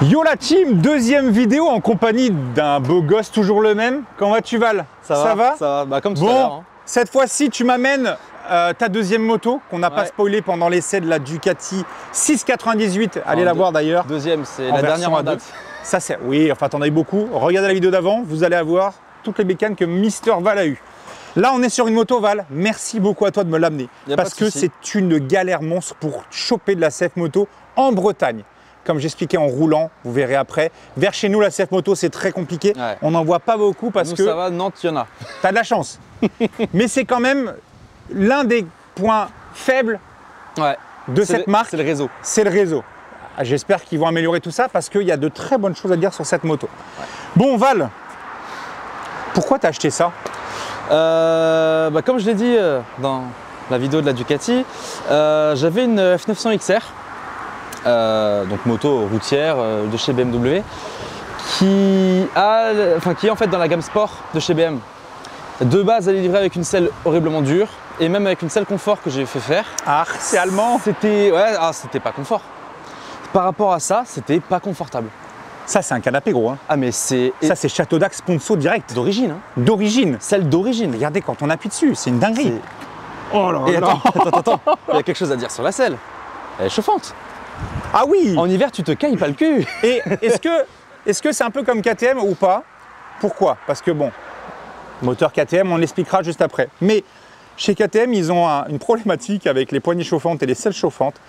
Yo la team, deuxième vidéo en compagnie d'un beau gosse, toujours le même. Comment vas-tu Val? Ça va, bah, comme tout à l'heure. Hein. Cette fois-ci tu m'amènes ta deuxième moto qu'on n'a pas spoilé pendant l'essai de la Ducati 698. Allez la voir d'ailleurs. Deuxième, c'est la dernière en date. Ça c'est, oui, enfin t'en as eu beaucoup. Regardez la vidéo d'avant, vous allez avoir toutes les bécanes que Mister Val a eu. Là on est sur une moto Val, merci beaucoup à toi de me l'amener. Parce que c'est une galère monstre pour choper de la CF moto en Bretagne. Comme j'expliquais en roulant, vous verrez après. Vers chez nous, la CF moto, c'est très compliqué. Ouais. On n'en voit pas beaucoup parce que... ça va, Nantes, il y en a. Tu as de la chance. Mais c'est quand même l'un des points faibles de cette marque. C'est le réseau. C'est le réseau. J'espère qu'ils vont améliorer tout ça parce qu'il y a de très bonnes choses à dire sur cette moto. Ouais. Bon, Val, pourquoi tu as acheté ça? Comme je l'ai dit dans la vidéo de la Ducati, j'avais une F900 XR. Donc moto routière de chez BMW qui est en fait dans la gamme sport de chez BM. De base elle est livrée avec une selle horriblement dure et même avec une selle confort que j'ai fait faire. Ah, c'est allemand. C'était c'était pas confort. Par rapport à ça, c'était pas confortable. Ça c'est un canapé gros hein. Ah mais c'est... Ça c'est Château d'Axe sponsor direct. D'origine hein. D'origine. Celle d'origine. Regardez quand on appuie dessus, c'est une dinguerie. Oh là là. Attends, il y a quelque chose à dire sur la selle. Elle est chauffante. Ah oui! En hiver, tu te cailles pas le cul. Et est-ce que c'est un peu comme KTM ou pas? Pourquoi? Parce que bon, moteur KTM, on l'expliquera juste après. Mais chez KTM, ils ont une problématique avec les poignées chauffantes et les selles chauffantes.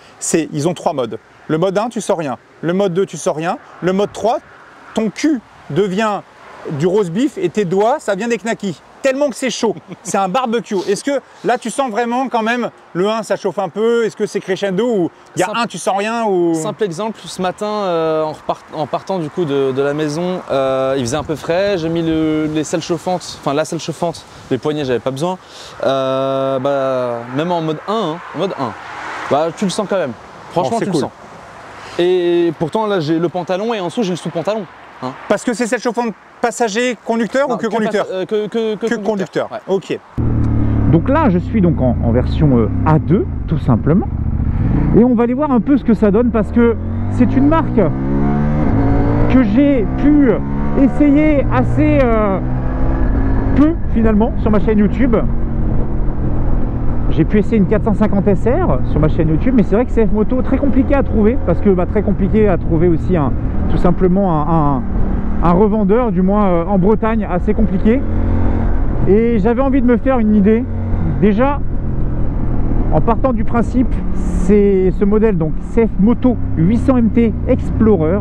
Ils ont trois modes. Le mode 1, tu sors rien. Le mode 2, tu sors rien. Le mode 3, ton cul devient du roast beef et tes doigts, ça vient des knackis. Tellement que c'est chaud, c'est un barbecue. Est-ce que là tu sens vraiment quand même le 1 ça chauffe un peu? Est-ce que c'est crescendo ou il y a un tu sens rien ou... Simple exemple, ce matin en partant du coup de la maison, il faisait un peu frais, j'ai mis les selles chauffantes, enfin la selle chauffante, les poignées j'avais pas besoin. Même en mode 1, tu le sens quand même. Franchement tu le sens. Et pourtant là j'ai le pantalon et en dessous j'ai le sous-pantalon. Hein. Parce que c'est cette chauffante passager conducteur ou que conducteur? Que conducteur. Ouais. Ok. Donc là je suis donc en version A2 tout simplement. Et on va aller voir un peu ce que ça donne parce que c'est une marque que j'ai pu essayer assez peu finalement sur ma chaîne YouTube. J'ai pu essayer une 450 SR sur ma chaîne YouTube, mais c'est vrai que CF Moto très compliqué à trouver parce que très compliqué à trouver aussi tout simplement un revendeur, du moins en Bretagne, assez compliqué. Et j'avais envie de me faire une idée. Déjà, en partant du principe, c'est ce modèle donc CF Moto 800 MT Explorer.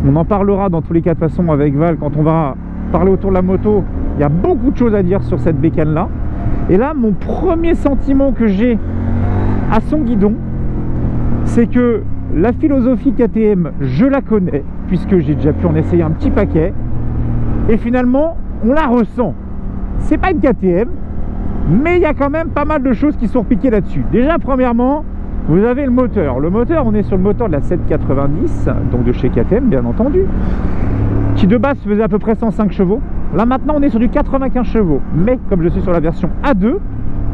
On en parlera dans tous les cas de toute façon avec Val quand on va parler autour de la moto. Il y a beaucoup de choses à dire sur cette bécane là. Et là, mon premier sentiment que j'ai à son guidon, c'est que la philosophie KTM, je la connais, puisque j'ai déjà pu en essayer un petit paquet. Et finalement, on la ressent. C'est pas une KTM, mais il y a quand même pas mal de choses qui sont repiquées là-dessus. Déjà, premièrement, vous avez le moteur. Le moteur, on est sur le moteur de la 790, donc de chez KTM, bien entendu, qui de base faisait à peu près 105 chevaux. Là maintenant on est sur du 95 chevaux, mais comme je suis sur la version A2,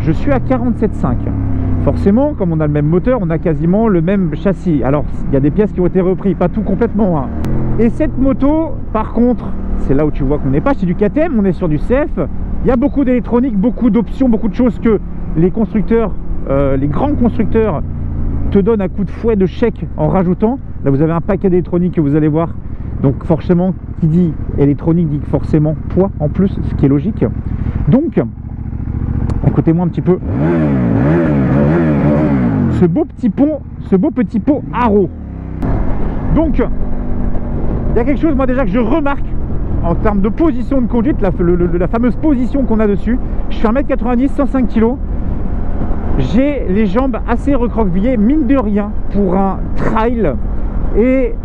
je suis à 47,5. Forcément, comme on a le même moteur, on a quasiment le même châssis. Alors il y a des pièces qui ont été reprises, pas tout complètement hein. Et cette moto, par contre, c'est là où tu vois qu'on n'est pas chez du KTM, on est sur du CF. Il y a beaucoup d'électronique, beaucoup d'options, beaucoup de choses que les constructeurs, les grands constructeurs te donnent à coup de fouet de chèque en rajoutant. Là vous avez un paquet d'électronique que vous allez voir. Donc forcément, qui dit électronique dit forcément poids en plus, ce qui est logique. Donc, écoutez-moi un petit peu. Ce beau petit pot Haro. Donc, il y a quelque chose moi déjà que je remarque en termes de position de conduite, la fameuse position qu'on a dessus. Je suis 1m90, 105 kg. J'ai les jambes assez recroquevillées, mine de rien, pour un trail. Et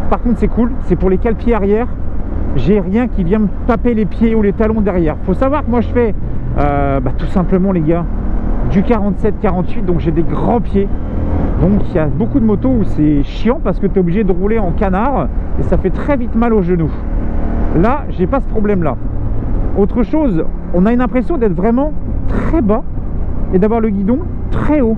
par contre c'est cool, c'est pour les cale-pieds arrière, j'ai rien qui vient me taper les pieds ou les talons derrière. Faut savoir que moi je fais tout simplement les gars du 47-48, donc j'ai des grands pieds. Donc il y a beaucoup de motos où c'est chiant parce que tu es obligé de rouler en canard et ça fait très vite mal aux genoux. Là j'ai pas ce problème là. Autre chose, on a une impression d'être vraiment très bas et d'avoir le guidon très haut.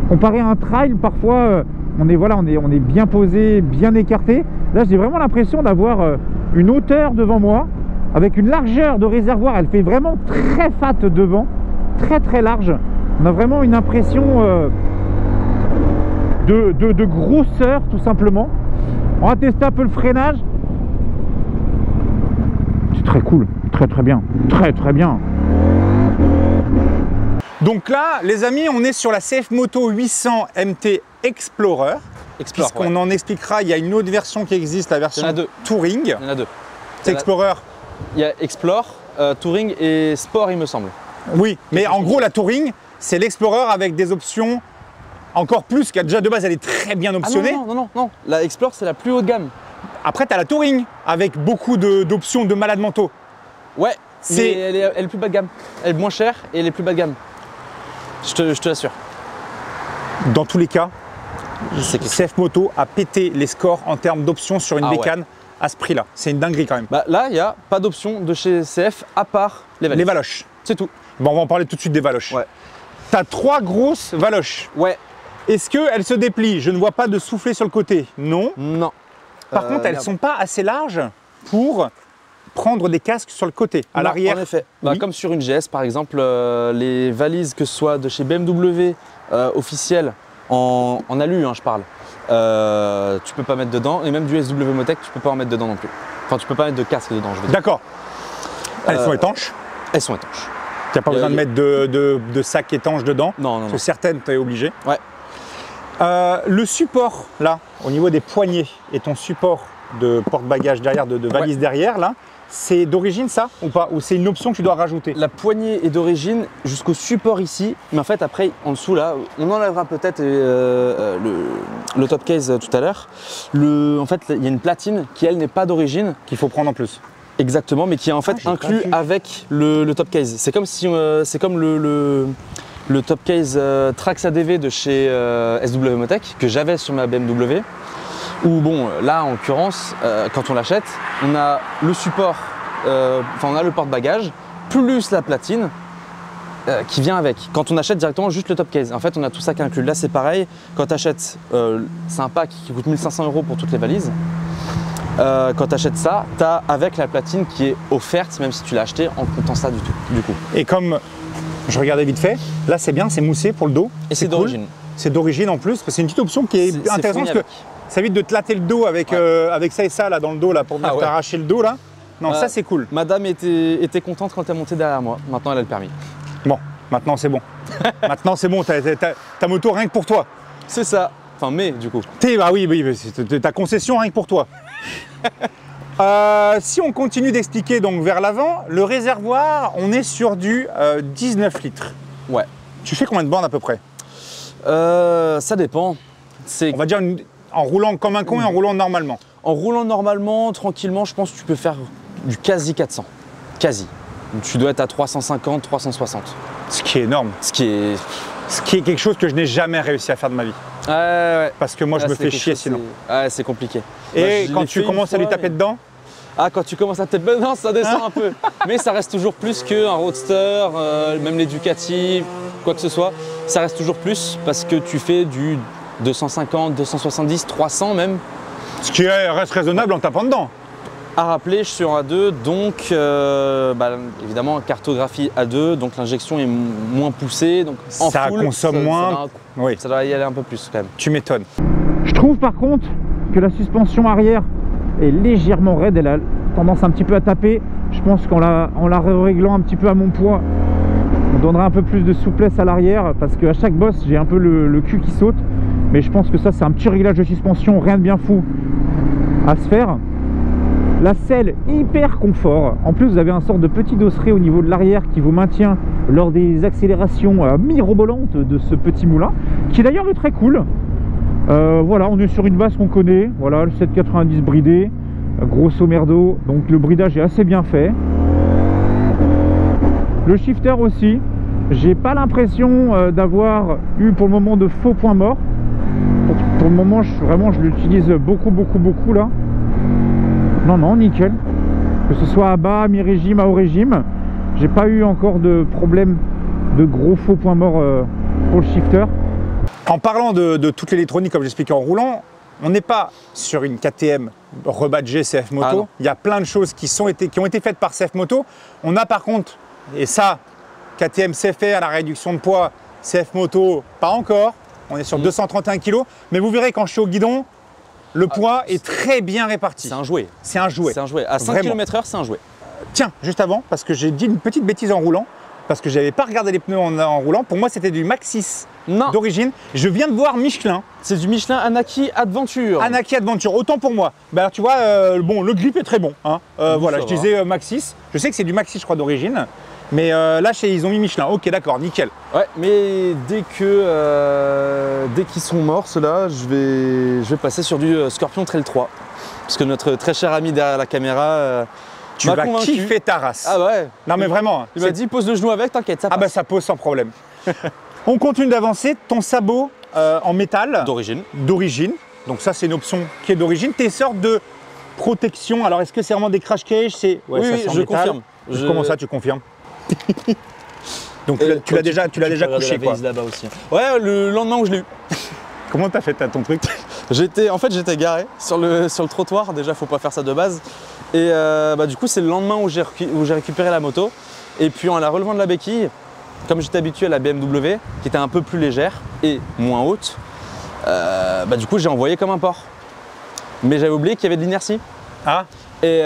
Comparé à un trail parfois on est bien posé, bien écarté. Là, j'ai vraiment l'impression d'avoir une hauteur devant moi, avec une largeur de réservoir. Elle fait vraiment très fat devant, très large. On a vraiment une impression de grosseur, tout simplement. On va tester un peu le freinage. C'est très cool, très bien, très bien. Donc là, les amis, on est sur la CF Moto 800 MT Explorer. Puisqu'on en expliquera, il y a une autre version qui existe, la version Touring. Il y en a deux. C'est Explorer. Il y a Explore, Touring et Sport, il me semble. Oui, mais en gros, la Touring, c'est l'Explorer avec des options encore plus, car déjà de base, elle est très bien optionnée. Ah non. La Explore, c'est la plus haut de gamme. Après, tu as la Touring avec beaucoup d'options de malades mentaux. Ouais, mais elle est plus bas de gamme. Elle est moins chère et elle est plus bas de gamme. Je te l'assure. Dans tous les cas, CF Moto a pété les scores en termes d'options sur une bécane à ce prix-là. C'est une dinguerie quand même. Bah, là, il n'y a pas d'option de chez CF à part les valoches. Les valoches. C'est tout. Bon, on va en parler tout de suite des valoches. Ouais. Tu as 3 grosses valoches. Ouais. Est-ce qu'elles se déplient? Je ne vois pas de soufflet sur le côté. Non. Non. Par contre, elles ne sont pas assez larges pour prendre des casques sur le côté, à l'arrière. En effet. Bah, comme sur une GS par exemple, les valises que ce soit de chez BMW officielles en alu, hein, je parle, tu peux pas mettre dedans, et même du SW Motec, tu peux pas en mettre dedans non plus. Enfin, tu peux pas mettre de casque dedans, je veux dire. D'accord. Elles sont étanches? Elles sont étanches. Tu n'as pas besoin de mettre de sac étanche dedans? Non. Parce que certaines, tu es obligé. Ouais. Le support, là, au niveau des poignets, et ton support de porte-bagages derrière, de valise derrière, là, c'est d'origine ça ou pas? Ou c'est une option que tu dois rajouter? La poignée est d'origine jusqu'au support ici, mais en fait après en dessous là, on enlèvera peut-être le top case tout à l'heure. En fait il y a une platine qui elle n'est pas d'origine. Qu'il faut prendre en plus. Exactement, mais qui est en fait inclus avec le top case. C'est comme si c'est comme le top case Trax ADV de chez SW Motec que j'avais sur ma BMW. Où bon, là en l'occurrence, quand on l'achète, on a le support, on a le porte-bagages, plus la platine qui vient avec. Quand on achète directement juste le top case, en fait on a tout ça qui est inclus. Là c'est pareil, quand tu achètes, c'est un pack qui coûte 1500 € pour toutes les valises. Quand tu achètes ça, tu as avec la platine qui est offerte, même si tu l'as acheté en comptant ça du coup. Et comme je regardais vite fait, là c'est bien, c'est moussé pour le dos. Et c'est d'origine. C'est d'origine en plus, parce que c'est une petite option qui est intéressante parce que ça évite de te latter le dos avec, avec ça et ça là dans le dos là pour venir t'arracher le dos là. Non, ça c'est cool. Madame était contente quand elle est montée derrière moi. Maintenant elle a le permis. Bon, maintenant c'est bon. Maintenant c'est bon, ta moto rien que pour toi. C'est ça. Enfin, mais du coup. Bah oui, c'est ta concession rien que pour toi. Si on continue d'expliquer donc vers l'avant, le réservoir, on est sur du 19 litres. Ouais. Tu fais combien de bornes à peu près? Ça dépend. On va dire en roulant comme un con et en roulant normalement. En roulant normalement, tranquillement, je pense que tu peux faire du quasi 400. Quasi. Tu dois être à 350, 360. Ce qui est énorme. Ce qui est quelque chose que je n'ai jamais réussi à faire de ma vie. Ouais. Parce que moi, je me fais chier sinon. Ouais, c'est compliqué. Et quand tu commences à lui taper dedans? Ah, quand tu commences à taper dedans, ça descend un peu. Mais ça reste toujours plus qu'un roadster, même les Ducati, quoi que ce soit. Ça reste toujours plus parce que tu fais du 250, 270, 300 même. Ce qui reste raisonnable en tapant dedans. À rappeler, je suis en A2, donc évidemment cartographie A2, donc l'injection est moins poussée, donc en ça full, consomme moins. Oui. Ça doit y aller un peu plus quand même. Tu m'étonnes. Je trouve par contre que la suspension arrière est légèrement raide, elle a tendance un petit peu à taper. Je pense qu'en la réglant un petit peu à mon poids, on donnera un peu plus de souplesse à l'arrière parce qu'à chaque bosse j'ai un peu le cul qui saute. Mais je pense que ça c'est un petit réglage de suspension, rien de bien fou à se faire. La selle hyper confort. En plus vous avez un sort de petit dosseret au niveau de l'arrière qui vous maintient lors des accélérations mirobolantes de ce petit moulin, qui d'ailleurs est très cool. Voilà, on est sur une base qu'on connaît. Voilà, le 790 bridé, grosso merdo. Donc le bridage est assez bien fait. Le shifter aussi. J'ai pas l'impression d'avoir eu pour le moment de faux points morts. Pour le moment, je l'utilise beaucoup là. Non, nickel. Que ce soit à bas, mi-régime, à haut régime, j'ai pas eu encore de problème de gros faux points morts pour le shifter. En parlant de toute l'électronique, comme j'expliquais en roulant, on n'est pas sur une KTM rebadgée CF Moto. Ah non. Il y a plein de choses qui ont été faites par CF Moto. On a par contre, et ça, KTM sait faire la réduction de poids, CF Moto, pas encore. On est sur 231 kg. Mais vous verrez quand je suis au guidon, le poids est très bien réparti. C'est un jouet. C'est un jouet. C'est un jouet. À 5 Vraiment. km/h, c'est un jouet. Tiens, juste avant, parce que j'ai dit une petite bêtise en roulant, parce que je n'avais pas regardé les pneus en roulant. Pour moi, c'était du Maxxis Non, d'origine. Je viens de voir Michelin, c'est du Michelin Anaki Adventure. Anaki Adventure, autant pour moi. Bah, alors, tu vois, bon, le grip est très bon. Hein. Voilà, ça je disais Maxxis. Je sais que c'est du Maxxis, je crois, d'origine. Mais là, ils ont mis Michelin. Ok, d'accord, nickel. Ouais, mais dès qu'ils sont morts, ceux-là, je vais passer sur du Scorpion Trail 3. Parce que notre très cher ami derrière la caméra Tu m'a vas convaincu. kiffer ta race. Ah ouais. Non, mais vraiment. Il m'a dit pose le genou avec, t'inquiète, ça Ah, bah passe. ça pose sans problème. On continue d'avancer. Ton sabot en métal D'origine. d'origine. Donc, ça, c'est une option qui est d'origine. Tes sortes de protection. Alors, est-ce que c'est vraiment des crash cages? Oui, ça, c'est en je métal. confirme. Comment ça, tu confirmes? Donc, tu l'as déjà couché, quoi. Là-bas aussi. Ouais, le lendemain où je l'ai eu. Comment t'as fait ton truc? En fait, j'étais garé sur le trottoir. Déjà, faut pas faire ça de base. Et du coup, c'est le lendemain où j'ai récupéré la moto. Et puis, en la relevant de la béquille, comme j'étais habitué à la BMW, qui était un peu plus légère et moins haute, du coup, j'ai envoyé comme un porc. Mais j'avais oublié qu'il y avait de l'inertie. Ah, Et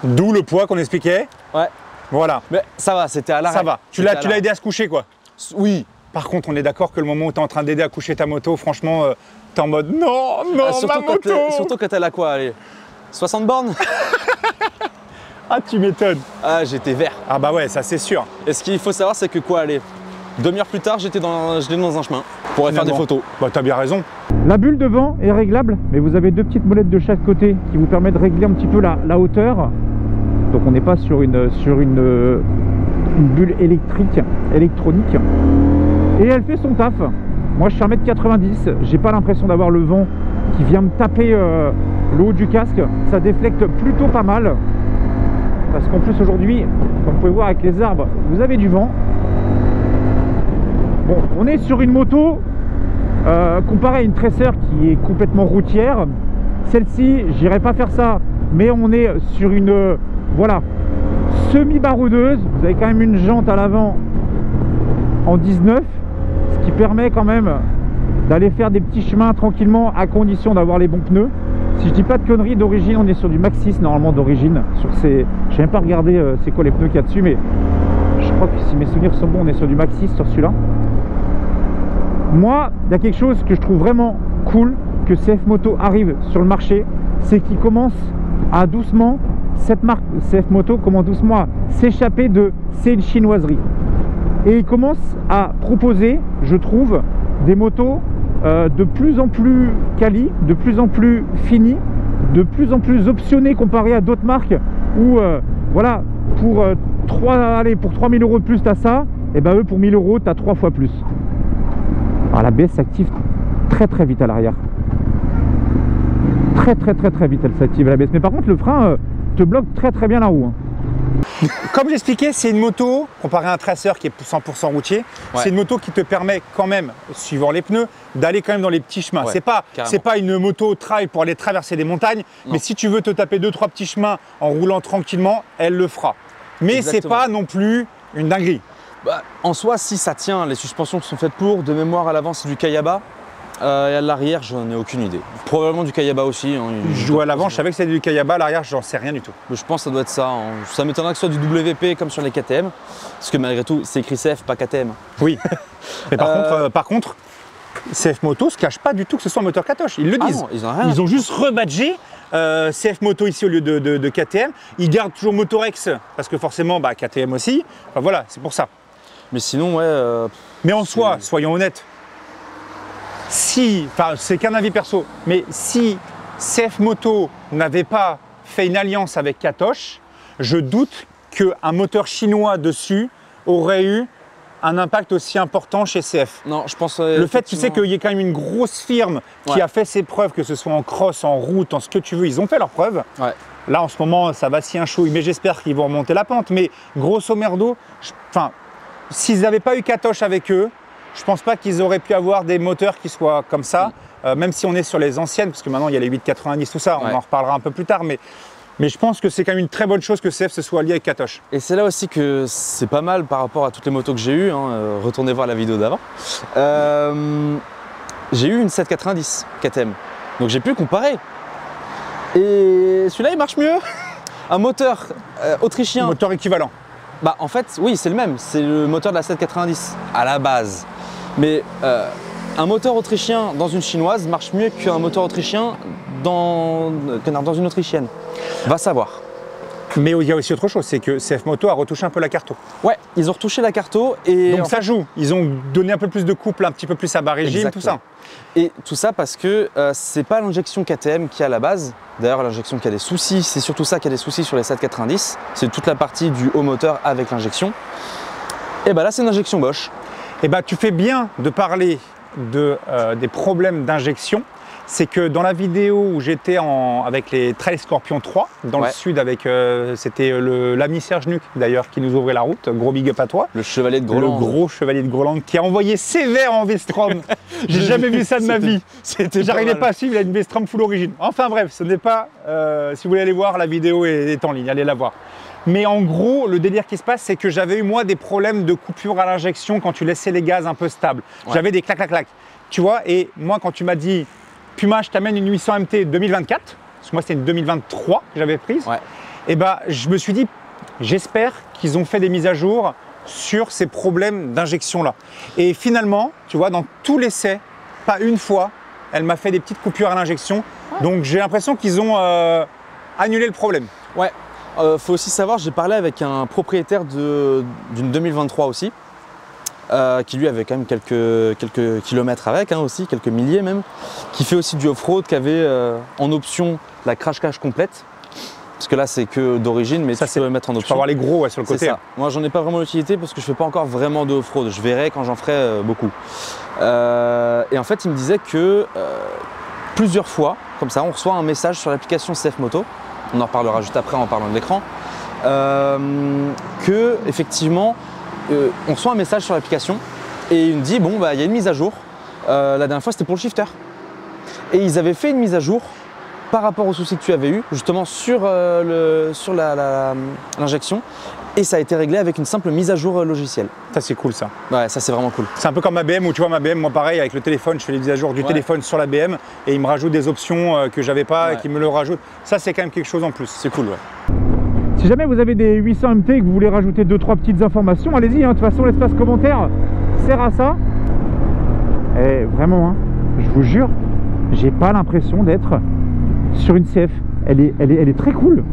d'où le poids qu'on expliquait. ouais, Voilà, mais ça va, c'était à l'arrêt. ça va. Tu l'as aidé à se coucher, quoi. Oui. Par contre, on est d'accord que le moment où tu es en train d'aider à coucher ta moto, franchement, tu es en mode non, non, Ah, ma moto. surtout quand elle a quoi, allez, 60 bornes. Ah, tu m'étonnes. Ah, j'étais vert. Ah bah ouais, ça c'est sûr. Et ce qu'il faut savoir, c'est que quoi, allez, demi-heure plus tard, j'étais dans un chemin pour aller faire des Finalement. photos. Bah t'as bien raison. La bulle devant est réglable, mais vous avez deux petites molettes de chaque côté qui vous permettent de régler un petit peu la hauteur. Donc on n'est pas sur une bulle électronique. Et elle fait son taf. Moi je suis 1m90, j'ai pas l'impression d'avoir le vent qui vient me taper le haut du casque. Ça déflecte plutôt pas mal. Parce qu'en plus aujourd'hui, comme vous pouvez voir avec les arbres, vous avez du vent. Bon, on est sur une moto comparé à une Tracer qui est complètement routière. Celle-ci, j'irai pas faire ça, mais on est sur une voilà, semi-baroudeuse. Vous avez quand même une jante à l'avant en 19, ce qui permet quand même d'aller faire des petits chemins tranquillement à condition d'avoir les bons pneus. Si je dis pas de conneries, d'origine on est sur du Maxxis normalement d'origine. Sur ces, j'ai même pas regardé c'est quoi les pneus qu'il y a dessus, mais je crois que si mes souvenirs sont bons, on est sur du Maxxis sur celui-là. Moi, il y a quelque chose que je trouve vraiment cool que CF Moto arrive sur le marché, c'est qu'il commence à doucement, cette marque CF Moto commence doucement à s'échapper de c'est une chinoiserie. Et il commence à proposer, je trouve, des motos de plus en plus quali, de plus en plus fini, de plus en plus optionné comparé à d'autres marques où voilà, pour 3000 euros de plus tu as ça, et ben eux pour 1000 euros tu as 3 fois plus. Alors l'ABS s'active très vite à l'arrière, très vite elle s'active l'ABS, mais par contre le frein te bloque très bien la roue hein. Comme j'expliquais, c'est une moto, comparé à un Tracer qui est 100% routier, Ouais. c'est une moto qui te permet quand même, suivant les pneus, d'aller quand même dans les petits chemins. Ouais, C'est pas une moto trail pour aller traverser des montagnes, Non. mais si tu veux te taper 2-3 petits chemins en roulant tranquillement, elle le fera. Mais c'est Exactement. pas non plus une dinguerie. Bah, en soi, si ça tient, les suspensions sont faites pour. De mémoire, à l'avant, c'est du Kayaba. Et à l'arrière, j'en ai aucune idée. Probablement du Kayaba aussi. Hein. Je joue à l'avant, je savais que c'était du Kayaba, à l'arrière, j'en sais rien du tout. Mais je pense que ça doit être ça. Hein. Ça m'étonnerait que ce soit du WP comme sur les KTM. Parce que malgré tout, c'est écrit CF, pas KTM. Oui. Mais par contre, CF Moto se cache pas du tout que ce soit un moteur Katoche. Ils le disent. non, ils ont rien. Ils ont juste rebadgé CF Moto ici au lieu de KTM. Ils gardent toujours Motorex parce que forcément KTM aussi. Enfin, voilà, c'est pour ça. Mais sinon, ouais. Mais en soi, soyons honnêtes, c'est qu'un avis perso, mais si CF Moto n'avait pas fait une alliance avec Katoche, je doute qu'un moteur chinois dessus aurait eu un impact aussi important chez CF. Non, je pense. Le fait, tu sais qu'il y ait quand même une grosse firme qui Ouais. a fait ses preuves, que ce soit en cross, en route, en ce que tu veux, ils ont fait leurs preuves. Ouais. Là, en ce moment, ça vacille un chouille, mais j'espère qu'ils vont remonter la pente. Mais grosso merdo, s'ils n'avaient pas eu Katoche avec eux, je pense pas qu'ils auraient pu avoir des moteurs qui soient comme ça. même si on est sur les anciennes, parce que maintenant il y a les 890, tout ça, on en reparlera un peu plus tard, mais je pense que c'est quand même une très bonne chose que CF se soit allié avec Katoche. Et c'est là aussi que c'est pas mal par rapport à toutes les motos que j'ai eues, hein, retournez voir la vidéo d'avant. J'ai eu une 790 KTM, donc j'ai pu comparer. Et celui-là il marche mieux. Un moteur autrichien. Un moteur équivalent. Bah en fait oui c'est le même, c'est le moteur de la 790 à la base. Mais un moteur autrichien dans une chinoise marche mieux qu'un moteur autrichien dans une autrichienne. Va savoir. Mais il y a aussi autre chose, c'est que CF Moto a retouché un peu la carto. Ouais, ils ont retouché la carto et donc ça joue. Ils ont donné un peu plus de couple, un petit peu plus à bas régime, exactement. Tout ça. Et tout ça parce que c'est pas l'injection KTM qui a à la base. D'ailleurs, l'injection qui a des soucis, c'est surtout ça qui a des soucis sur les 790. C'est toute la partie du haut moteur avec l'injection. Et bah là, c'est une injection Bosch. Et bah tu fais bien de parler des problèmes d'injection. C'est que dans la vidéo où j'étais avec les Trail Scorpion 3, dans le sud, avec c'était l'ami Serge Nuc d'ailleurs qui nous ouvrait la route, gros big up à toi. Le chevalier de Groland. Le gros chevalier de Groland qui a envoyé sévère en V-Strom. J'ai jamais vu ça de ma vie. J'arrivais pas à suivre, il a une V-Strom full origine. Enfin bref, ce n'est pas, si vous voulez aller voir, la vidéo est en ligne, allez la voir. Mais en gros, le délire qui se passe, c'est que j'avais eu moi des problèmes de coupure à l'injection quand tu laissais les gaz un peu stables. J'avais des clac. Tu vois, et moi quand tu m'as dit Puma, je t'amène une 800 MT 2024, parce que moi c'était une 2023 que j'avais prise, et bah je me suis dit, j'espère qu'ils ont fait des mises à jour sur ces problèmes d'injection là. Et finalement, tu vois, dans tout l'essai, pas une fois, elle m'a fait des petites coupures à l'injection, donc j'ai l'impression qu'ils ont annulé le problème. Ouais, faut aussi savoir, j'ai parlé avec un propriétaire d'une 2023 aussi, qui lui avait quand même quelques kilomètres avec aussi, quelques milliers même, qui fait aussi du off-road, qui avait en option la crash cage complète, parce que là c'est que d'origine, mais ça c'est le mettre en option. Tu peux avoir les gros sur le côté. Ça. Moi j'en ai pas vraiment l'utilité parce que je fais pas encore vraiment de off-road, je verrai quand j'en ferai beaucoup. Et en fait il me disait que plusieurs fois, comme ça, on reçoit un message sur l'application CF Moto, on en reparlera juste après en parlant de l'écran, que effectivement on reçoit un message sur l'application et il me dit bon bah il y a une mise à jour. La dernière fois c'était pour le shifter. Et ils avaient fait une mise à jour par rapport aux soucis que tu avais eu justement sur l'injection et ça a été réglé avec une simple mise à jour logicielle. Ça c'est cool ça. Ouais, ça c'est vraiment cool. C'est un peu comme ma BM où tu vois ma BM, moi pareil avec le téléphone, je fais les mises à jour du téléphone sur la BM et il me rajoute des options que j'avais pas et qui me le rajoutent. Ça c'est quand même quelque chose en plus. C'est cool Si jamais vous avez des 800 MT et que vous voulez rajouter 2-3 petites informations, allez-y, de toute façon l'espace commentaire sert à ça. Et vraiment, je vous jure, j'ai pas l'impression d'être sur une CF. Elle est très cool.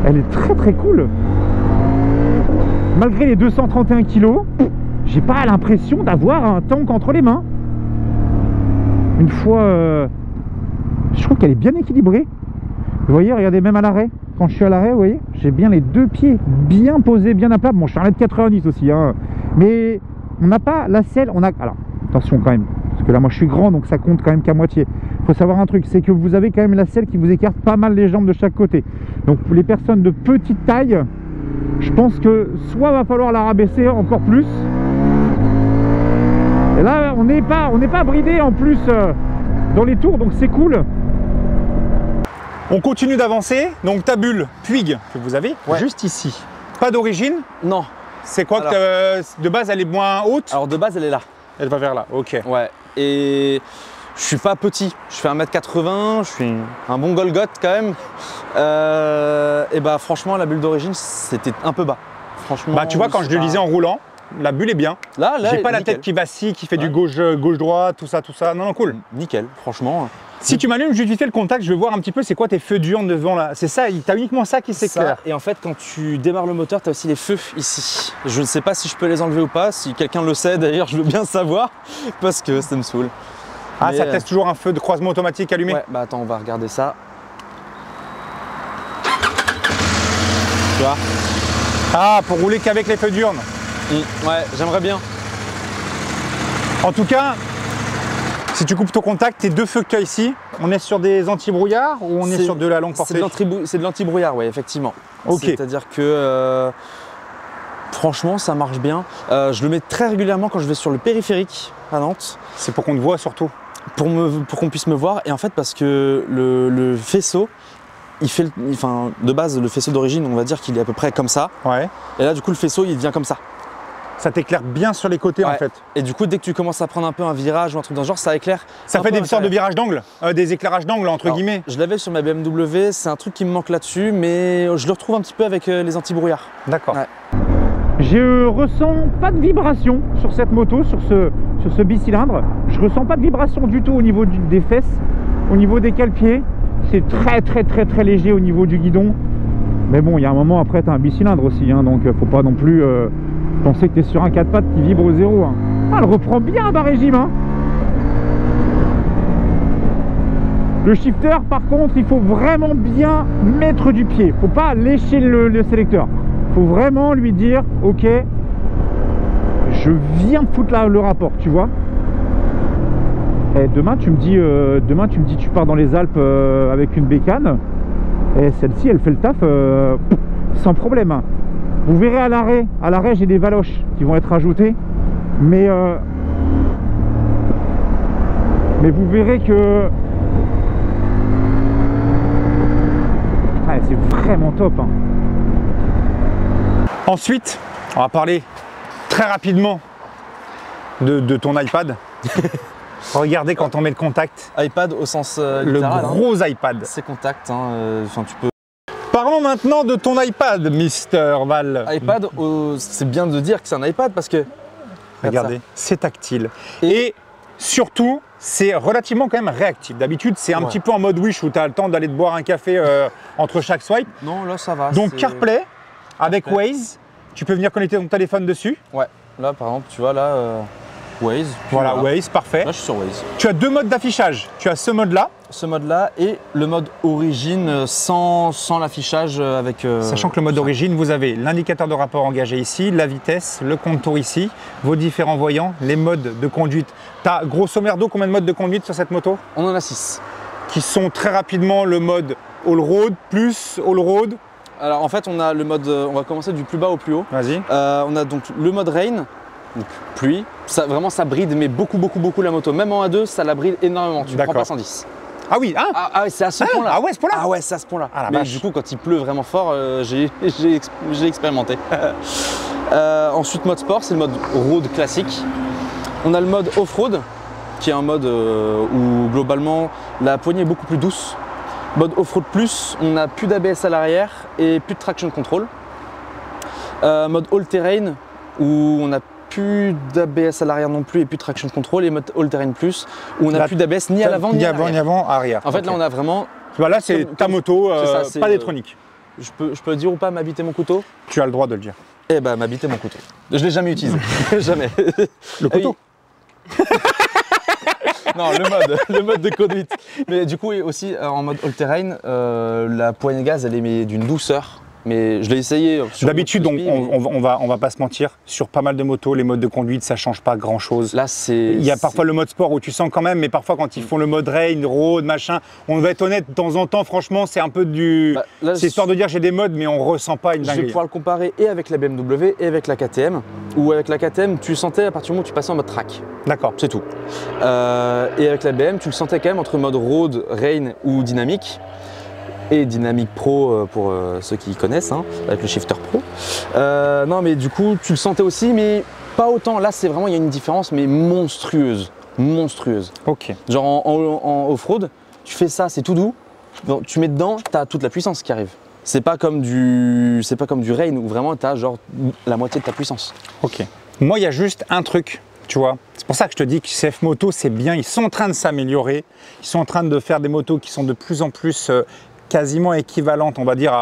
Elle est très cool. Malgré les 231 kg, j'ai pas l'impression d'avoir un tank entre les mains. Une fois, je trouve qu'elle est bien équilibrée. Vous voyez, regardez, même à l'arrêt, quand je suis à l'arrêt, vous voyez, j'ai bien les deux pieds bien posés, bien à plat. Bon, je suis à 1m90 aussi, mais on n'a pas la selle, alors, attention quand même, parce que là, moi, je suis grand, donc ça compte quand même qu'à moitié. Il faut savoir un truc, c'est que vous avez quand même la selle qui vous écarte pas mal les jambes de chaque côté. Donc, pour les personnes de petite taille, je pense que soit va falloir la rabaisser encore plus. Et là, on n'est pas bridé en plus dans les tours, donc c'est cool. On continue d'avancer, donc ta bulle Puig que vous avez juste ici. Pas d'origine? Non. C'est quoi de base elle est moins haute? Alors de base elle est là. Elle va vers là, ok. Ouais, et je suis pas petit, je fais 1m80, je suis un bon Golgoth quand même. Et bah franchement la bulle d'origine c'était un peu bas. Franchement. Bah tu vois quand je le lisais en roulant, la bulle est bien. Là j'ai pas la tête qui vacille, qui fait du gauche-droite, tout ça. Non, cool. Nickel, franchement. Si tu m'allumes, juste vite fait le contact, je veux voir un petit peu c'est quoi tes feux diurnes devant là. C'est ça, t'as uniquement ça qui s'éclaire. Et en fait, quand tu démarres le moteur, tu as aussi les feux ici. Je ne sais pas si je peux les enlever ou pas. Si quelqu'un le sait, d'ailleurs, je veux bien savoir parce que ça me saoule. Ah, mais ça teste toujours un feu de croisement automatique allumé? Ouais, bah attends, on va regarder ça. Tu vois? Ah, pour rouler qu'avec les feux diurnes. Ouais, j'aimerais bien. En tout cas, si tu coupes ton contact, tes deux feux que tu as ici, on est sur des anti-brouillards ou on est sur de la longue portée? C'est de l'anti-brouillard, oui, effectivement. Ok. C'est-à-dire que franchement, ça marche bien. Je le mets très régulièrement quand je vais sur le périphérique à Nantes. C'est pour qu'on te voit surtout? pour qu'on puisse me voir. Et en fait, parce que le faisceau, de base, le faisceau d'origine, on va dire qu'il est à peu près comme ça. Ouais. Et là, du coup, le faisceau, il devient comme ça. Ça t'éclaire bien sur les côtés en fait. Et du coup, dès que tu commences à prendre un peu un virage ou un truc dans ce genre, ça éclaire. Ça fait des sortes de virages d'angle, des éclairages d'angle entre guillemets. Je l'avais sur ma BMW, c'est un truc qui me manque là-dessus, mais je le retrouve un petit peu avec les anti-brouillards. D'accord. Ouais. Je ressens pas de vibration sur cette moto, sur ce bicylindre. Je ressens pas de vibration du tout au niveau des fesses, au niveau des cale-pieds. C'est très léger au niveau du guidon. Mais bon, il y a un moment après, tu as un bicylindre aussi, hein, donc faut pas non plus penser que tu es sur un 4 pattes qui vibre au zéro. Hein. Ah, elle reprend bien à bas régime. Hein. Le shifter, par contre, il faut vraiment bien mettre du pied. Faut pas lécher le sélecteur. Faut vraiment lui dire, ok, je viens foutre le rapport, tu vois. Et demain tu me dis tu pars dans les Alpes avec une bécane. Et celle-ci, elle fait le taf sans problème. Vous verrez à l'arrêt, j'ai des valoches qui vont être ajoutées. Mais vous verrez que c'est vraiment top. Hein. Ensuite, on va parler très rapidement de ton iPad. Regardez quand on met le contact. iPad au sens le littéral, gros iPad. C'est contact, hein, tu peux. Parlons maintenant de ton iPad, Mister Val. iPad, c'est bien de dire que c'est un iPad parce que. Regardez, c'est tactile. Et surtout, c'est relativement quand même réactif. D'habitude, c'est un petit peu en mode wish où tu as le temps d'aller te boire un café entre chaque swipe. Non, là ça va. Donc CarPlay avec Waze, tu peux venir connecter ton téléphone dessus. Ouais, là par exemple, tu vois là, Waze. Voilà, Waze, parfait. Là je suis sur Waze. Tu as deux modes d'affichage. Tu as ce mode-là. Ce mode-là et le mode origine sans l'affichage avec... Sachant que le mode origine, vous avez l'indicateur de rapport engagé ici, la vitesse, le contour ici, vos différents voyants, les modes de conduite. Tu as grosso merdo combien de modes de conduite sur cette moto? On en a 6. Qui sont très rapidement le mode all-road plus all-road. Alors en fait on a le mode, on va commencer du plus bas au plus haut. Vas-y. On a donc le mode rain, donc pluie. Ça, vraiment ça bride mais beaucoup la moto. Même en A2 ça la bride énormément, tu prends pas 110. Ah oui, hein ah c'est à ce point-là. Ah ouais, ce point-là. Ah ouais, c'est à ce point-là. Ah, mais vache. du coup, quand il pleut vraiment fort, j'ai expérimenté. Ensuite, mode sport, c'est le mode road classique. On a le mode off-road, qui est un mode où globalement la poignée est beaucoup plus douce. Mode off-road plus, on n'a plus d'ABS à l'arrière et plus de traction control. Mode all-terrain, où on n'a plus d'ABS à l'arrière non plus et plus de traction control, et mode all-terrain plus où on n'a plus d'ABS ni à l'avant ni à l'arrière. Arrière. En fait là on a vraiment... Voilà, c'est ta moto, pas d'électronique. Je peux dire ou pas m'habiter mon couteau? Tu as le droit de le dire. Eh ben m'habiter mon couteau. Je l'ai jamais utilisé. Jamais. Le couteau. Non, le mode de conduite. Mais du coup aussi en mode all-terrain, la poignée gaz elle est d'une douceur. Mais je l'ai essayé. D'habitude, on va pas se mentir, sur pas mal de motos, les modes de conduite, ça change pas grand chose. Là, il y a parfois le mode sport où tu sens quand même, mais parfois quand ils font le mode rain, road, machin, on va être honnête, de temps en temps, franchement, c'est un peu du. C'est histoire de dire j'ai des modes, mais on ressent pas une dinguerie. Je vais pouvoir le comparer et avec la BMW et avec la KTM, où avec la KTM, tu sentais à partir du moment où tu passais en mode track. D'accord. C'est tout. Et avec la BM, tu le sentais quand même entre mode road, rain ou dynamique. Et Dynamic Pro pour ceux qui connaissent, hein, avec le Shifter Pro. Non mais du coup tu le sentais aussi, mais pas autant. Là c'est vraiment, il y a une différence mais monstrueuse. Ok. Genre en off-road, tu fais ça, c'est tout doux, tu mets dedans, tu as toute la puissance qui arrive. C'est pas comme du rain où vraiment tu as genre la moitié de ta puissance. Ok. Moi il y a juste un truc, tu vois. C'est pour ça que je te dis que CF Moto c'est bien, ils sont en train de s'améliorer, ils sont en train de faire des motos qui sont de plus en plus quasiment équivalente, on va dire,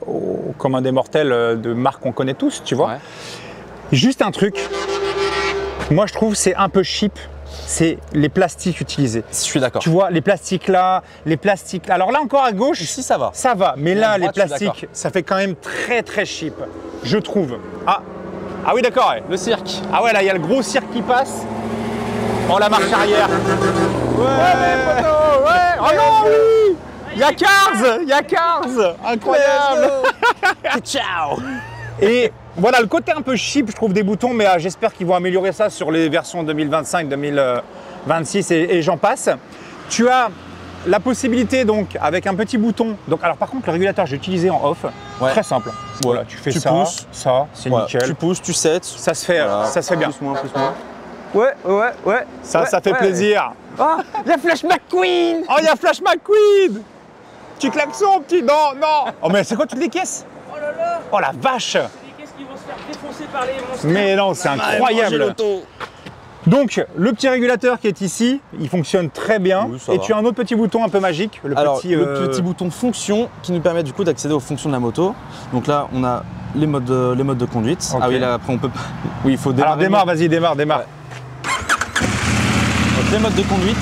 au commun des mortels de marques qu'on connaît tous, tu vois. Ouais. Juste un truc, moi je trouve c'est un peu cheap, c'est les plastiques utilisés. Je suis d'accord. Tu vois, les plastiques là, les plastiques. Alors là encore à gauche, ici ça va. Ça va, mais là les plastiques, ça fait quand même très cheap, je trouve. Ah oui d'accord. Ouais. Le cirque. Ah ouais, là il y a le gros cirque qui passe. Oh la marche arrière. Ouais, poteau, ouais. Oh non, oui. Il y a Cars, incroyable. Ciao. Et voilà le côté un peu cheap, je trouve, des boutons, mais j'espère qu'ils vont améliorer ça sur les versions 2025, 26 et j'en passe. Tu as la possibilité donc avec un petit bouton. Donc alors par contre le régulateur j'ai utilisé en off. Ouais. Très simple. Voilà, tu fais ça, pousses. ça, c'est Voilà. nickel. Tu pousses, tu sets. Ça se fait bien. Plus moins, plus moins. Ouais. Ça fait plaisir. Ah, la Flash McQueen. Oh, il y a Flash McQueen. Petit klaxon, petit. Non. Oh, mais c'est quoi toutes les caisses? Oh là là, Oh la vache. les caisses qui vont se faire défoncer par les monstres. Mais non, c'est incroyable. Donc, le petit régulateur qui est ici, il fonctionne très bien. Oui, ça et va. tu as un autre petit bouton un peu magique. Le petit bouton fonction qui nous permet du coup d'accéder aux fonctions de la moto. Donc là, on a les modes de conduite. Ok. Ah oui, là après on peut pas. Oui, il faut démarrer. Alors démarre, vas-y, démarre. Ouais. Donc les modes de conduite,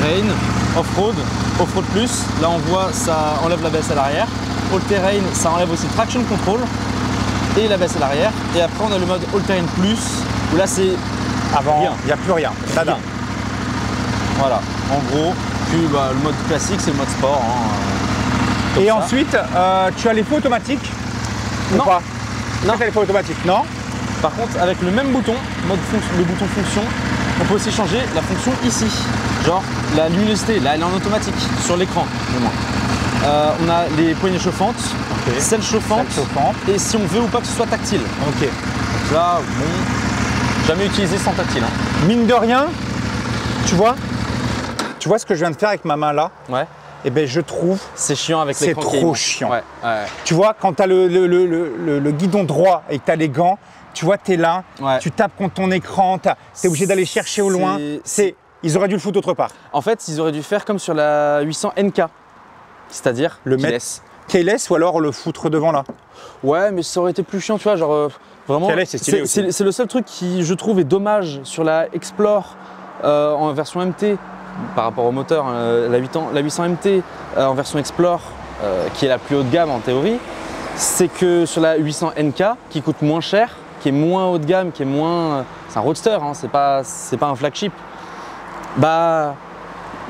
rain, off-road, off-road plus. Là on voit ça enlève la baisse à l'arrière. All terrain, ça enlève aussi traction control et la baisse à l'arrière. Et après on a le mode all terrain plus où là c'est Avant, rien. il n'y a plus rien. Nada. Rien. Voilà, en gros, puis le mode classique c'est le mode sport. Comme Et ça. ensuite, tu as les feux automatiques. Non. Ou pas? Non. Tu as les feux automatiques, non? Par contre, avec le même bouton, le bouton fonction, on peut aussi changer la fonction ici. Genre la luminosité, là elle est en automatique sur l'écran du moins. On a les poignées chauffantes, celles chauffantes, et si on veut ou pas que ce soit tactile. Ok. Donc là, bon, jamais utilisé sans tactile. Hein. Mine de rien, tu vois ce que je viens de faire avec ma main là? Ouais. Eh ben je trouve, C'est chiant avec c'est l'écran. qui est trop immense. chiant. Ouais. Tu vois, quand tu as le guidon droit et que tu as les gants, tu vois, tu es là, Ouais. tu tapes contre ton écran, tu es obligé d'aller chercher au loin. Ils auraient dû le foutre autre part. En fait, ils auraient dû faire comme sur la 800 NK, c'est-à-dire Le keyless. mettre keyless ou alors le foutre devant là. Ouais, mais ça aurait été plus chiant, tu vois, genre vraiment. Keyless, c'est stylé aussi. C'est le seul truc qui, je trouve, est dommage sur la Explore en version MT par rapport au moteur, la 800 MT en version Explore, qui est la plus haut de gamme en théorie, c'est que sur la 800 NK, qui coûte moins cher, qui est moins haut de gamme, qui est moins. C'est un roadster, hein, c'est pas un flagship. Bah,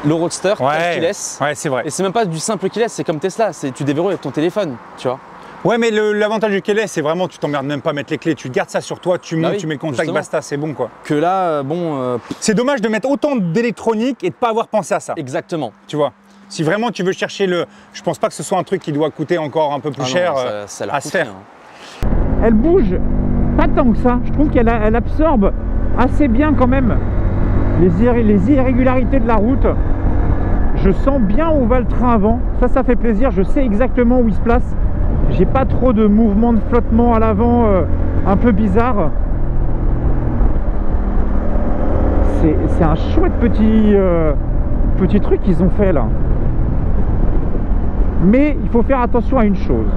le roadster, t'as le keyless. Ouais, c'est vrai. Et c'est même pas du simple keyless, c'est comme Tesla, tu déverrouilles avec ton téléphone, tu vois. Ouais, mais l'avantage du keyless, c'est vraiment tu t'emmerdes même pas à mettre les clés, tu gardes ça sur toi, tu montes, oui, tu mets le contact, justement. basta, c'est bon quoi. Que là, bon, C'est dommage de mettre autant d'électronique et de pas avoir pensé à ça, exactement. tu vois. Si vraiment tu veux chercher je pense pas que ce soit un truc qui doit coûter encore un peu plus cher ça a l'air à se faire. hein. Elle bouge pas tant que ça. Je trouve qu'elle absorbe assez bien quand même les irrégularités de la route. Je sens bien où va le train avant. Ça fait plaisir. Je sais exactement où il se place. J'ai pas trop de mouvement de flottement à l'avant un peu bizarre. C'est un chouette petit truc qu'ils ont fait là. Mais il faut faire attention à une chose.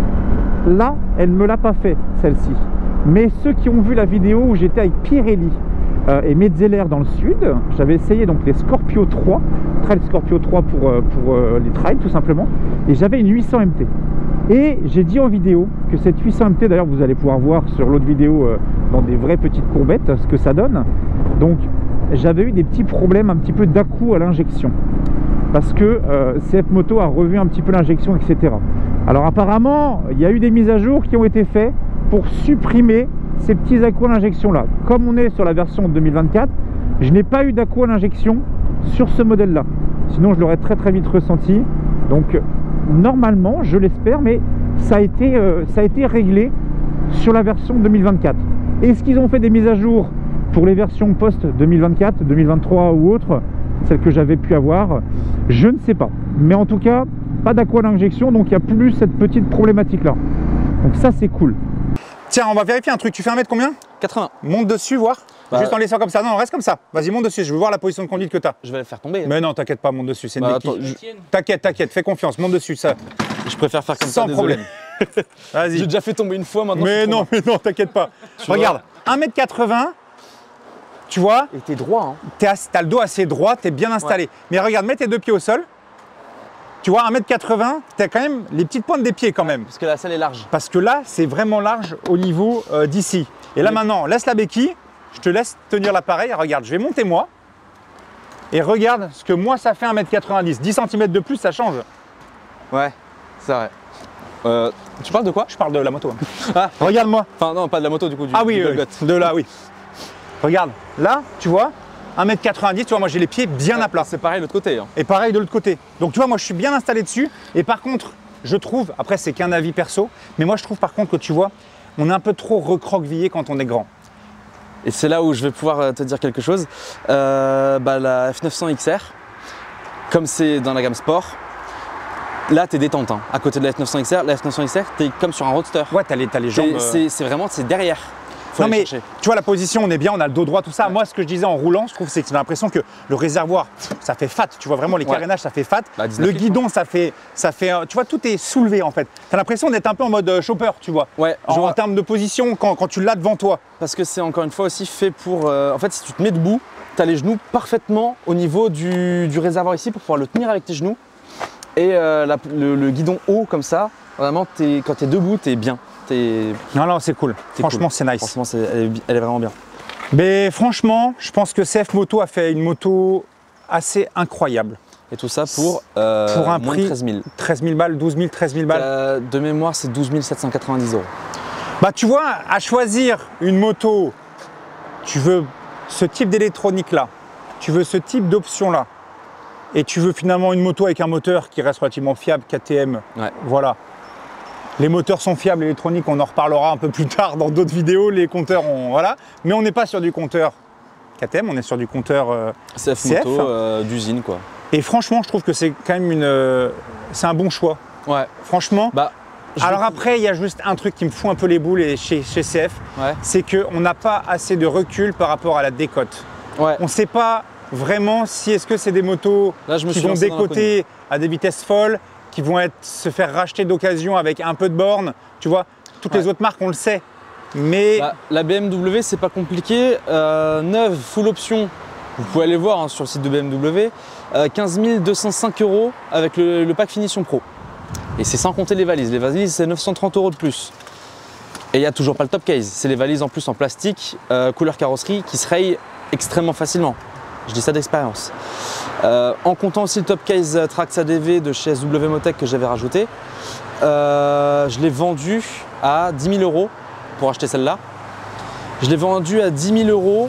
Là, elle ne me l'a pas fait, celle-ci. Mais ceux qui ont vu la vidéo où j'étais avec Pirelli et Metzeler dans le sud, j'avais essayé donc les Scorpio 3, Trail Scorpio 3 pour les trails tout simplement, et j'avais une 800 MT. Et j'ai dit en vidéo que cette 800 MT, d'ailleurs vous allez pouvoir voir sur l'autre vidéo dans des vraies petites courbettes ce que ça donne. Donc j'avais eu des petits problèmes un petit peu d'à-coup à l'injection. Parce que CF Moto a revu un petit peu l'injection, etc. Alors apparemment, il y a eu des mises à jour qui ont été faites pour supprimer ces petits à-coups à l'injection là. Comme on est sur la version 2024, je n'ai pas eu d'à-coups à l'injection sur ce modèle là. Sinon je l'aurais très vite ressenti. Donc normalement, je l'espère, mais ça a été réglé sur la version 2024. Est-ce qu'ils ont fait des mises à jour pour les versions post-2024, 2023 ou autres, celles que j'avais pu avoir? Je ne sais pas. Mais en tout cas, pas d'aqua d'injection, donc il n'y a plus cette petite problématique-là. Donc ça, c'est cool. Tiens, on va vérifier un truc. Tu fais 1 mètre combien? 80. Monte dessus, voir. Juste en laissant comme ça. Non, reste comme ça. Vas-y, monte dessus. Je veux voir la position de conduite que tu as. Je vais le faire tomber. Mais non, t'inquiète pas, monte dessus. C'est une Bah, béquille. attends, T'inquiète, fais confiance. Monte dessus, ça. je préfère faire comme Sans ça. problème. J'ai Vas-y. déjà fait tomber une fois maintenant. Mais non, t'inquiète pas. Tu Regarde, 1m80, tu vois, Et t'es droit, hein. t'as le dos assez droit, t'es bien installé. Mais regarde, mets tes 2 pieds au sol. Tu vois, 1m80, t'as quand même les petites pointes des pieds quand même. Parce que la salle est large. Parce que là, c'est vraiment large au niveau d'ici. Et là maintenant, laisse la béquille, je te laisse tenir l'appareil. Regarde, je vais monter moi. Et regarde ce que moi ça fait 1m90. 10 cm de plus, ça change. Ouais, c'est vrai. Tu parles de quoi? Je parle de la moto. Ah, Regarde-moi. enfin non, pas de la moto du coup. Ah oui, du Golgot. de là, oui. Regarde, là, tu vois, 1m90, tu vois, moi j'ai les pieds bien à plat. C'est pareil de l'autre côté. Hein. Et pareil de l'autre côté. Donc tu vois, moi je suis bien installé dessus. Et par contre, je trouve, après c'est qu'un avis perso, mais moi je trouve par contre que tu vois, on est un peu trop recroquevillé quand on est grand. Et c'est là où je vais pouvoir te dire quelque chose. La F900 XR, comme c'est dans la gamme sport, là tu es détente. Hein. À côté de la F900 XR, tu es comme sur un roadster. Ouais, t'as les jambes. C'est vraiment, c'est derrière. Non mais tu vois la position, on est bien, on a le dos droit, tout ça. Ouais. Moi ce que je disais en roulant, je trouve c'est que j'ai l'impression que le réservoir, ça fait fat. Tu vois vraiment les carénages, ça fait fat. Bah, le guidon, ça fait, tu vois, tout est soulevé en fait. T'as l'impression d'être un peu en mode chopper, tu vois. Ouais. En termes de position quand tu l'as devant toi. Parce que c'est encore une fois aussi fait pour. En fait, si tu te mets debout, tu as les genoux parfaitement au niveau du réservoir ici pour pouvoir le tenir avec tes genoux. Et le guidon haut comme ça, vraiment, quand tu es debout, tu es bien. Non, c'est cool. Franchement, c'est nice. Franchement, elle est vraiment bien. Mais franchement, je pense que CF Moto a fait une moto assez incroyable. Et tout ça pour un moins prix de 13 000. 13 000 balles, 12 000, 13 000 balles. De mémoire, c'est 12 790 €. Bah, tu vois, à choisir une moto, tu veux ce type d'électronique-là, tu veux ce type d'option-là, et tu veux finalement une moto avec un moteur qui reste relativement fiable, KTM. Ouais. Voilà. Les moteurs sont fiables, l'électronique, on en reparlera un peu plus tard dans d'autres vidéos. Les compteurs, voilà. Mais on n'est pas sur du compteur KTM, on est sur du compteur CF Moto d'usine, quoi. Et franchement, je trouve que c'est quand même c'est un bon choix. Ouais. Franchement. Bah, alors après, il y a juste un truc qui me fout un peu les boules chez CF, ouais. C'est qu'on n'a pas assez de recul par rapport à la décote. Ouais. On ne sait pas vraiment si est-ce que c'est des motos qui vont décoter à des vitesses folles, qui vont se faire racheter d'occasion avec un peu de borne, tu vois. Toutes les autres marques, on le sait. Mais la BMW, c'est pas compliqué. Neuve, full option, vous pouvez aller voir hein, sur le site de BMW. 15 205 € avec le pack Finition Pro. Et c'est sans compter les valises. Les valises, c'est 930 € de plus. Et il n'y a toujours pas le top case. C'est les valises en plus en plastique, couleur carrosserie, qui se rayent extrêmement facilement. Je dis ça d'expérience. En comptant aussi le top case Trax ADV de chez SW Motec que j'avais rajouté, je l'ai vendu à 10 000 € pour acheter celle-là. Je l'ai vendu à 10 000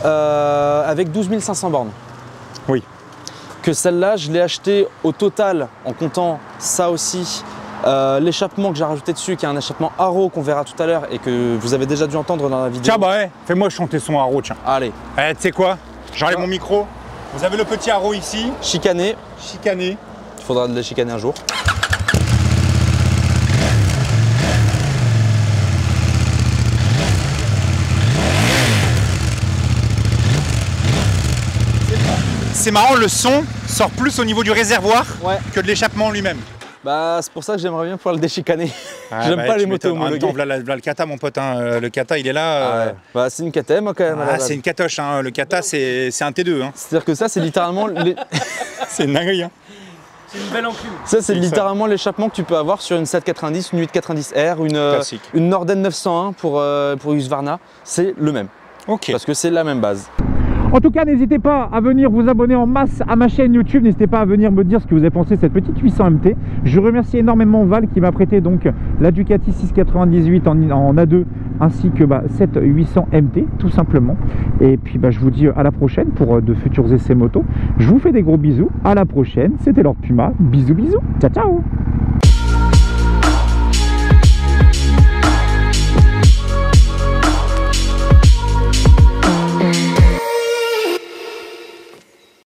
€ avec 12 500 bornes. Oui. Que celle-là, je l'ai acheté au total, en comptant ça aussi, l'échappement que j'ai rajouté dessus, qui est un échappement Arrow qu'on verra tout à l'heure et que vous avez déjà dû entendre dans la vidéo. Tiens, bah ouais, fais-moi chanter son Arrow, tiens. Allez. Tu sais quoi? J'enlève mon micro. Vous avez le petit Arrow ici. Chicané. Chicané. Il faudra le chicaner un jour. C'est marrant, le son sort plus au niveau du réservoir que de l'échappement lui-même. Bah, c'est pour ça que j'aimerais bien pouvoir le déchicaner. J'aime pas les motos homologuées. Là, le kata, mon pote, hein. Le kata, il est là. Bah, c'est une KTM quand même. C'est une katoche, hein. Le kata, c'est un T2. Hein. C'est-à-dire que ça, c'est littéralement. C'est une dinguerie. Hein. C'est une belle enclume. Ça, c'est littéralement l'échappement que tu peux avoir sur une 790, une 890R, une Norden 901 pour Husqvarna. C'est le même. Ok. Parce que c'est la même base. En tout cas, n'hésitez pas à venir vous abonner en masse à ma chaîne YouTube. N'hésitez pas à venir me dire ce que vous avez pensé de cette petite 800 MT. Je remercie énormément Val qui m'a prêté donc la Ducati 698 en A2 ainsi que cette 800 MT tout simplement. Et puis je vous dis à la prochaine pour de futurs essais moto. Je vous fais des gros bisous. À la prochaine. C'était Lord Puma. Bisous bisous. Ciao ciao.